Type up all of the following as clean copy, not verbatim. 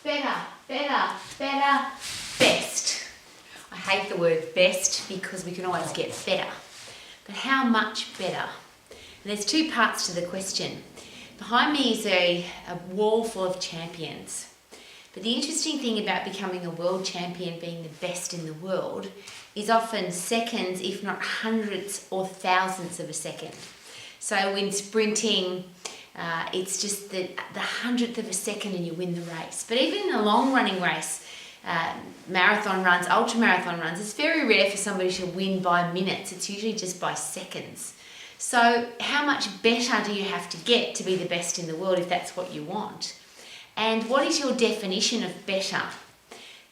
Better, better, better, best. I hate the word best because we can always get better. But how much better? And there's two parts to the question. Behind me is a wall full of champions. But the interesting thing about becoming a world champion, being the best in the world, is often seconds, if not hundreds or thousands of a second. So when sprinting, it's just the hundredth of a second and you win the race. But even in a long running race, marathon runs, ultra marathon runs, it's very rare for somebody to win by minutes. It's usually just by seconds. So how much better do you have to get to be the best in the world if that's what you want? And what is your definition of better?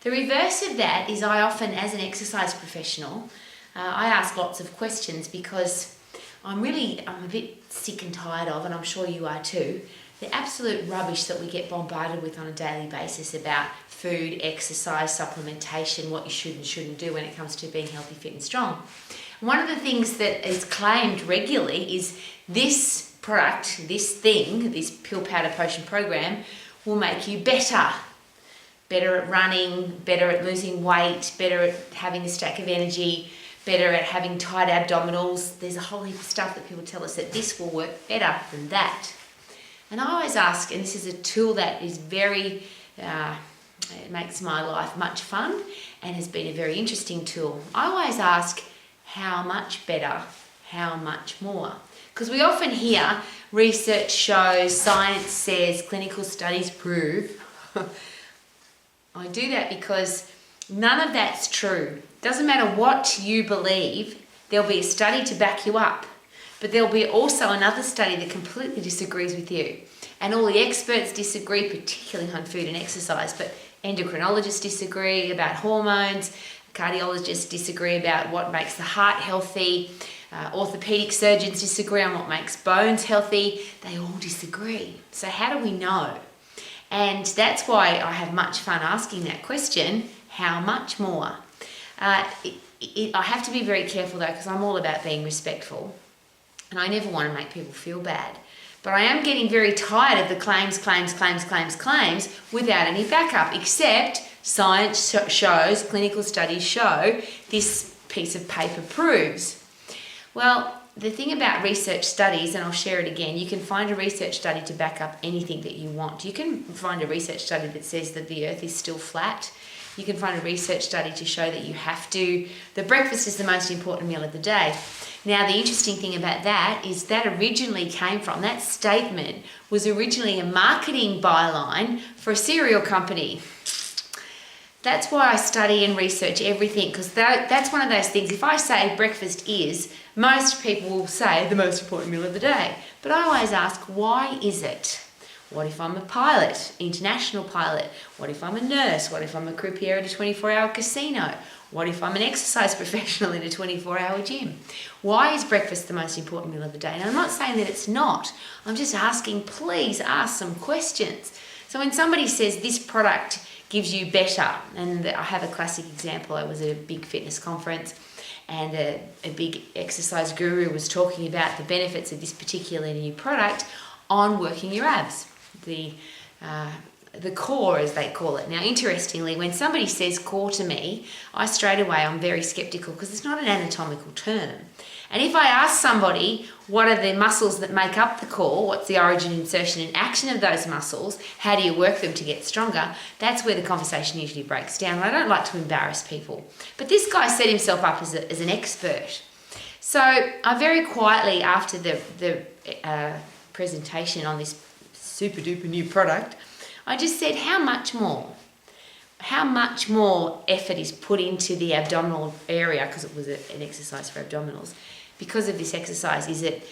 The reverse of that is I often, as an exercise professional, I ask lots of questions because I'm a bit sick and tired of, and I'm sure you are too, the absolute rubbish that we get bombarded with on a daily basis about food, exercise, supplementation, what you should and shouldn't do when it comes to being healthy, fit and strong. One of the things that is claimed regularly is this product, this thing, this pill powder potion program will make you better. Better at running, better at losing weight, better at having a stack of energy, better at having tight abdominals. There's a whole heap of stuff that people tell us that this will work better than that. And I always ask, and this is a tool that is very, it makes my life much fun and has been a very interesting tool. I always ask, how much better, how much more? Because we often hear research shows, science says, clinical studies prove. I do that because none of that's true. Doesn't matter what you believe, there'll be a study to back you up, but there'll be also another study that completely disagrees with you. And all the experts disagree, particularly on food and exercise, but endocrinologists disagree about hormones, cardiologists disagree about what makes the heart healthy, orthopedic surgeons disagree on what makes bones healthy. They all disagree. So how do we know? And that's why I have much fun asking that question, how much more? I have to be very careful though, because I'm all about being respectful and I never want to make people feel bad. But I am getting very tired of the claims without any backup, except science shows, clinical studies show, this piece of paper proves. Well, the thing about research studies, and I'll share it again, you can find a research study to back up anything that you want. You can find a research study that says that the earth is still flat. You can find a research study to show that that breakfast is the most important meal of the day. Now, the interesting thing about that is that statement was originally a marketing byline for a cereal company. That's why I study and research everything, because that's one of those things. If I say breakfast is, most people will say the most important meal of the day. But I always ask, why is it? What if I'm a pilot, international pilot? What if I'm a nurse? What if I'm a croupier at a 24-hour casino? What if I'm an exercise professional in a 24-hour gym? Why is breakfast the most important meal of the day? And I'm not saying that it's not. I'm just asking, please ask some questions. So when somebody says this product gives you better, and I have a classic example. I was at a big fitness conference and a big exercise guru was talking about the benefits of this particular new product on working your abs, the core as they call it. Now, interestingly, when somebody says core to me, I'm very skeptical because it's not an anatomical term. And if I ask somebody, what are the muscles that make up the core? What's the origin, insertion and action of those muscles? How do you work them to get stronger? That's where the conversation usually breaks down. I don't like to embarrass people. But this guy set himself up as an expert. So I very quietly, after the presentation on this super duper new product, I just said, how much more? How much more effort is put into the abdominal area, because it was an exercise for abdominals, because of this exercise? Is it,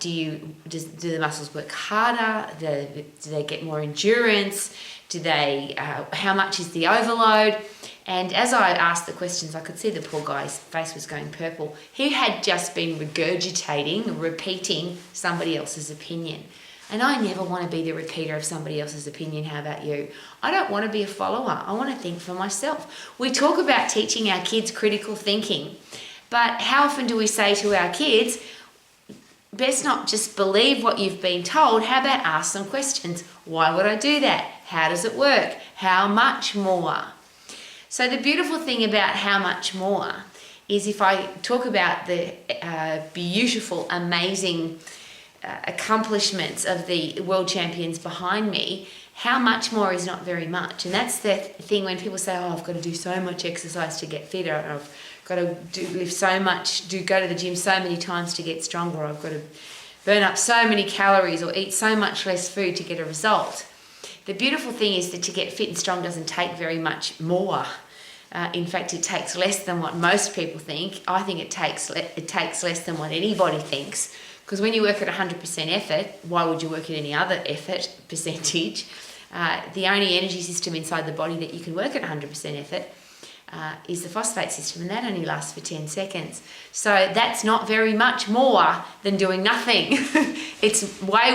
do the muscles work harder? Do they get more endurance? How much is the overload? And as I asked the questions, I could see the poor guy's face was going purple. He had just been repeating somebody else's opinion. And I never want to be the repeater of somebody else's opinion. How about you? I don't want to be a follower. I want to think for myself. We talk about teaching our kids critical thinking, but how often do we say to our kids, best not just believe what you've been told. How about ask some questions? Why would I do that? How does it work? How much more? So the beautiful thing about how much more is, if I talk about the beautiful, amazing accomplishments of the world champions behind me, how much more is not very much. And that's the thing when people say, oh, I've got to do so much exercise to get fitter, or I've got to lift so much, go to the gym so many times to get stronger, or I've got to burn up so many calories or eat so much less food to get a result. The beautiful thing is that to get fit and strong doesn't take very much more. In fact, it takes less than what most people think. I think it takes less than what anybody thinks, because when you work at 100% effort, why would you work at any other effort percentage? The only energy system inside the body that you can work at 100% effort is the phosphate system, and that only lasts for 10 seconds. So that's not very much more than doing nothing. It's way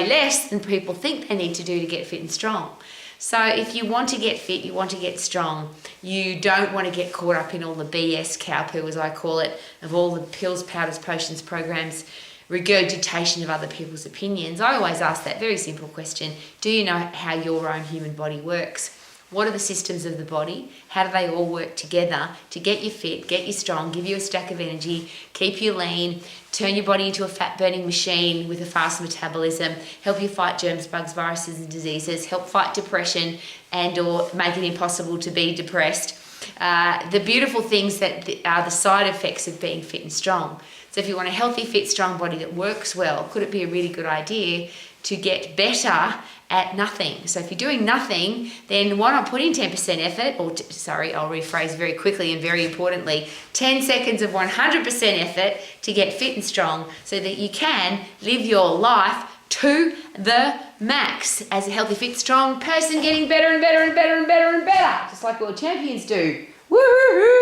less than people think they need to do to get fit and strong. So if you want to get fit, you want to get strong, you don't want to get caught up in all the BS, cow poo as I call it, of all the pills, powders, potions, programs, regurgitation of other people's opinions. I always ask that very simple question: do you know how your own human body works? What are the systems of the body? How do they all work together to get you fit, get you strong, give you a stack of energy, keep you lean, turn your body into a fat-burning machine with a fast metabolism, help you fight germs, bugs, viruses and diseases, help fight depression and or make it impossible to be depressed. The beautiful things that are the side effects of being fit and strong. So if you want a healthy, fit, strong body that works well, could it be a really good idea to get better at nothing? So if you're doing nothing, then why not put in 10% effort, I'll rephrase very quickly and very importantly, 10 seconds of 100% effort to get fit and strong so that you can live your life to the max as a healthy, fit, strong person, getting better and better and better and better and better, just like world champions do. Woo-hoo-hoo!